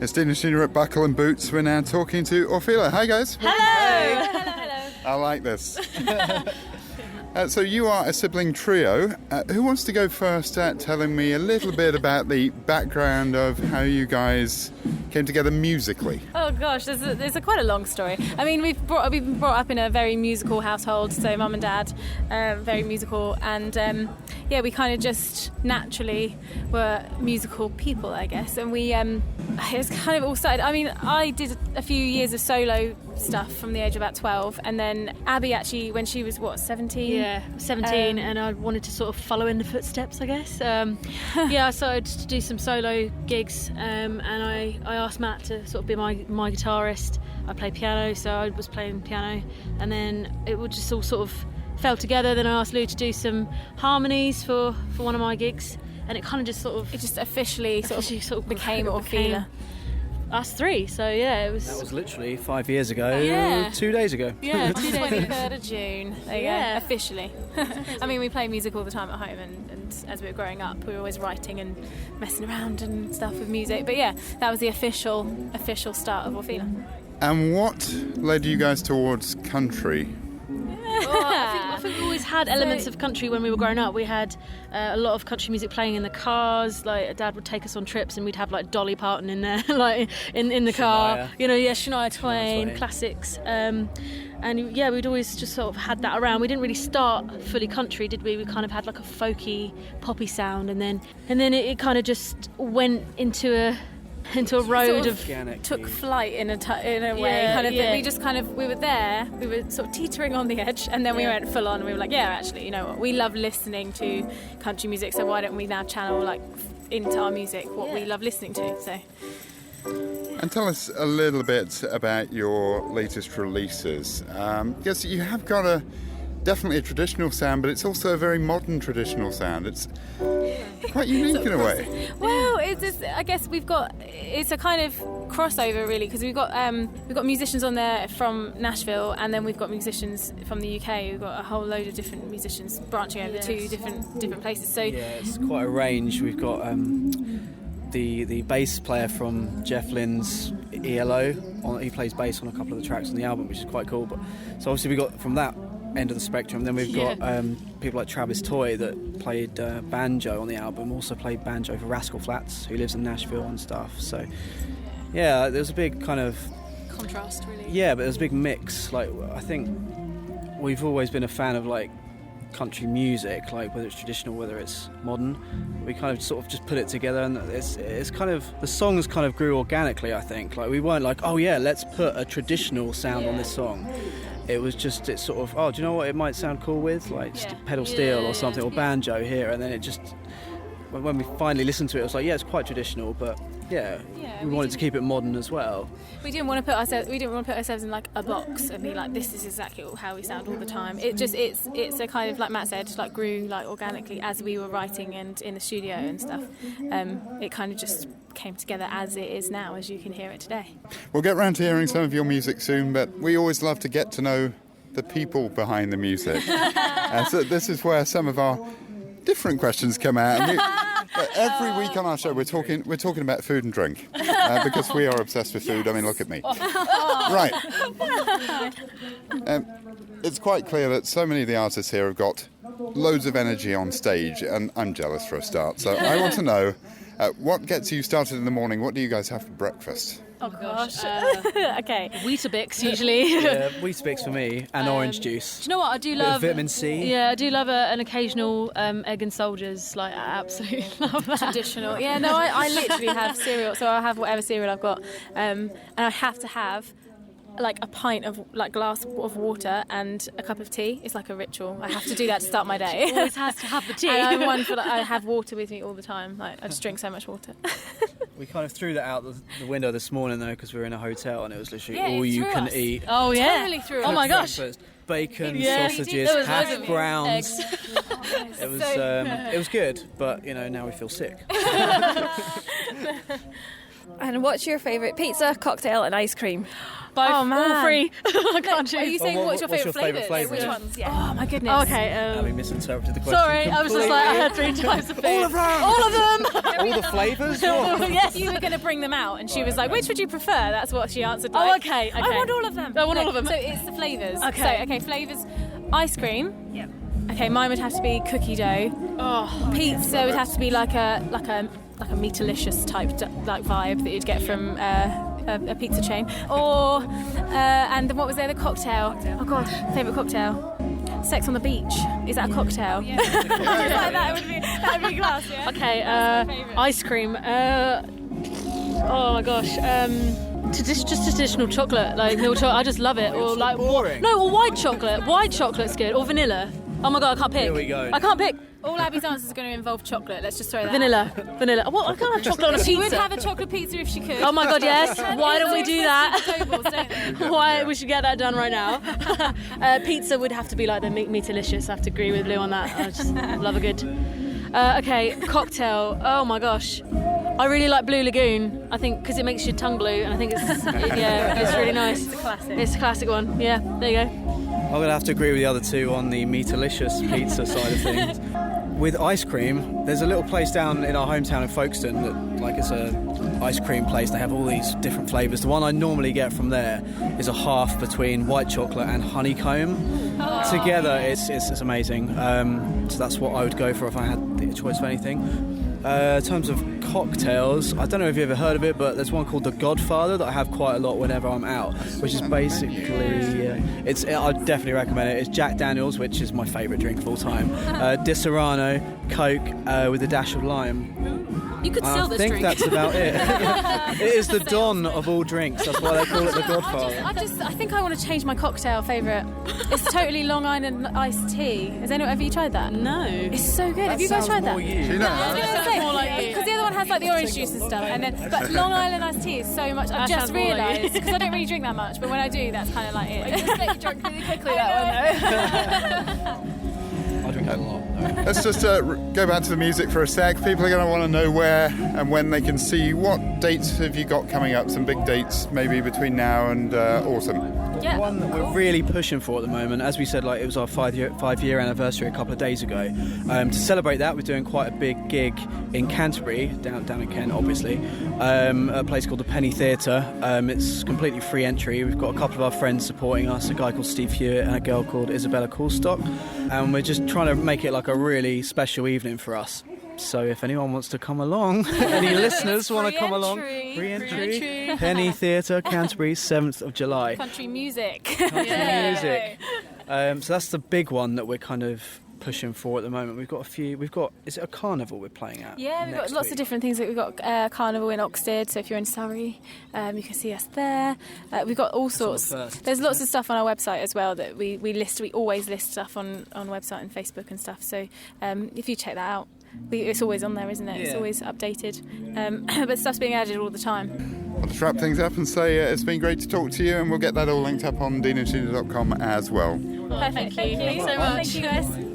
It's Dean and Sheena at Buckle and Boots. We're now talking to Orfila. Hi, guys. Hello. Hello. I like this. So you are a sibling trio. Who wants to go first at telling me a little bit about the background of how you guys came together musically? Oh gosh, there's quite a long story. I mean, we've been brought up in a very musical household, so mum and dad, very musical, and we kind of just naturally were musical people, I guess. And we, it was kind of all started. I mean, I did a few years of solo stuff from the age of about 12, and then Abby actually, when she was 17? Yeah, 17, and I wanted to sort of follow in the footsteps, I guess. I started to do some solo gigs, and I asked Matt to sort of be my guitarist. I play piano, so I was playing piano, and then it would just all sort of fell together. Then I asked Lou to do some harmonies for one of my gigs, and it kind of just officially became Orfila. Us three, so yeah, it was. That was literally 5 years ago. Yeah. 2 days ago. Yeah, 23rd of June. There you go, officially. I mean, we play music all the time at home, and as we were growing up, we were always writing and messing around and stuff with music. But yeah, that was the official start of Orfila. And what led you guys towards country? I think we always had elements of country when we were growing up. We had a lot of country music playing in the cars. Like, Dad would take us on trips, and we'd have like Dolly Parton in there, like in the car. Shania Twain, classics. We'd always just sort of had that around. We didn't really start fully country, did we? We kind of had like a folky, poppy sound, and then it kind of just went into a road of took flight in a way, kind of thing. We just we were there, we were sort of teetering on the edge, and then we went full on, and we were like, yeah, actually, you know what, we love listening to country music, so why don't we now channel like into our music what we love listening to. So and tell us a little bit about your latest releases. Yes, you have got definitely a traditional sound, but it's also a very modern traditional sound. It's quite unique in a way. Well, I guess it's a kind of crossover really, because we've got musicians on there from Nashville, and then we've got musicians from the UK. We've got a whole load of different musicians branching over to different places. So yeah, it's quite a range. We've got the bass player from Jeff Lynne's ELO. He plays bass on a couple of the tracks on the album, which is quite cool. But so obviously we got from that end of the spectrum. Then we've got people like Travis Toy that played banjo on the album, also played banjo for Rascal Flatts, who lives in Nashville and stuff. So yeah, there's a big kind of contrast, really. Yeah, but there's a big mix. Like, I think we've always been a fan of like country music, like whether it's traditional, whether it's modern. We kind of sort of just put it together, and it's kind of, the songs kind of grew organically, I think. Like, we weren't like, oh yeah, let's put a traditional sound on this song. It was just, it's sort of, oh, do you know what it might sound cool with? Like pedal steel or something, or banjo here. And then it just, when we finally listened to it, it was like, yeah, it's quite traditional, but we wanted to keep it modern as well. We didn't want to put ourselves in like a box and be like, this is exactly how we sound all the time. It's a kind of, like Matt said, like grew like organically as we were writing and in the studio and stuff. It kind of just came together as it is now, as you can hear it today. We'll get round to hearing some of your music soon, but we always love to get to know the people behind the music. So this is where some of our different questions come out. Every week on our show, we're talking about food and drink, because we are obsessed with food. I mean, look at me. Right. It's quite clear that so many of the artists here have got loads of energy on stage, and I'm jealous for a start. So I want to know, what gets you started in the morning? What do you guys have for breakfast? Oh gosh. Okay. Weetabix usually. Yeah, Weetabix for me, and orange juice. Do you know what I do love? Vitamin C. Yeah, I do love an occasional egg and soldiers. Like, I absolutely love that. Traditional. Yeah, no, I literally have cereal. So I have whatever cereal I've got, and I have to have like a pint of like glass of water and a cup of tea. It's like a ritual. I have to do that to start my day. Always has to have the tea. And I'm one for I have water with me all the time. Like, I just drink so much water. We kind of threw that out the window this morning though, because we were in a hotel and it was literally all you can eat. Oh yeah, totally threw. Oh my gosh. Bacon, sausages, hash browns. It was good, but you know, now we feel sick. And what's your favourite pizza, cocktail and ice cream? Both, Oh, man. all three. I can't Are you choose. saying what's your favourite favourite flavours? flavour? Which ones? Yeah. Oh my goodness. Okay. We misinterpreted the question. Sorry, I was just like, I had 3 types of food. All of them! All of them! All the flavours? What? Yes. You were going to bring them out, and she was like, "Which would you prefer?" That's what she answered. Oh, Like, okay, I okay. want all of them. I want all of them. So it's the flavours. Okay. So flavours. Ice cream. Yep. Okay, mine would have to be cookie dough. Oh, Pizza would have to be like a Meatalicious type like vibe that you'd get from a pizza chain. Or and then what was there? The cocktail. Oh gosh, favourite cocktail. Sex on the beach. Is that a cocktail? Yeah. Like that would be glass. Yeah. okay. That's my favourite. Ice cream. Oh my gosh. Just traditional chocolate, like milk chocolate. I just love it. Or like boring. or white chocolate. White chocolate's good. Or vanilla. Oh my god, I can't pick. Here we go. I can't pick. All Abby's answers are going to involve chocolate. Let's just throw that. Vanilla. Well, I can't have chocolate on a pizza. She would have a chocolate pizza if she could. Oh my god, yes. Why don't we do that? Tables, don't they? Why we should get that done right now. Pizza would have to be like the Meatalicious. I have to agree with Lou on that. I just love a good. Okay, cocktail. Oh my gosh. I really like Blue Lagoon. I think because it makes your tongue blue, and I think it's really nice. It's a classic. It's a classic one. Yeah, there you go. I'm going to have to agree with the other two on the Meatalicious pizza side of things. With ice cream, there's a little place down in our hometown in Folkestone that, like, it's a ice cream place. They have all these different flavours. The one I normally get from there is a half between white chocolate and honeycomb. Together, it's amazing. So that's what I would go for if I had the choice of anything. In terms of cocktails, I don't know if you've ever heard of it, but there's one called The Godfather that I have quite a lot whenever I'm out, which is basically, I'd definitely recommend it. It's Jack Daniels, which is my favourite drink of all time, Disaronno, Coke with a dash of lime. You could sell this drink. I think that's about it. It is the Don of all drinks. That's why they call it the Godfather. I think I want to change my cocktail favourite. It's totally Long Island iced tea. Has anyone ever tried that? No. It's so good. Have you guys tried that? Because the other one has like the orange juice and stuff, and then but Long Island iced tea is so much. I've just realised because I don't really drink that much, but when I do, that's kind of like it. I just get you drunk really quickly that one though. I drink that a lot. Let's just go back to the music for a sec. People are going to want to know where and when they can see you. What dates have you got coming up? Some big dates maybe between now and autumn. Yeah. One that we're really pushing for at the moment, as we said, like it was our five-year anniversary a couple of days ago. To celebrate that, we're doing quite a big gig in Canterbury, down in Kent, obviously, a place called the Penny Theatre. It's completely free entry. We've got a couple of our friends supporting us, a guy called Steve Hewitt and a girl called Isabella Coulstock, and we're just trying to make it like a really special evening for us. So if anyone wants to come along, any listeners want to come along, free entry, Penny Theatre, Canterbury, 7th of July. Country music. Music. So that's the big one that we're kind of pushing for at the moment. We've got is it a carnival we're playing at? Yeah, we've got lots of different things. We've got Carnival in Oxted, so if you're in Surrey, you can see us there. We've got all sorts. There's lots of stuff on our website as well that we list. We always list stuff on website and Facebook and stuff. So if you check that out, it's always on there, isn't it? Yeah. It's always updated. But stuff's being added all the time. I'll just wrap things up and say it's been great to talk to you, and we'll get that all linked up on deanandsheena.com as well. Perfect. Thank you so much. Thank you guys.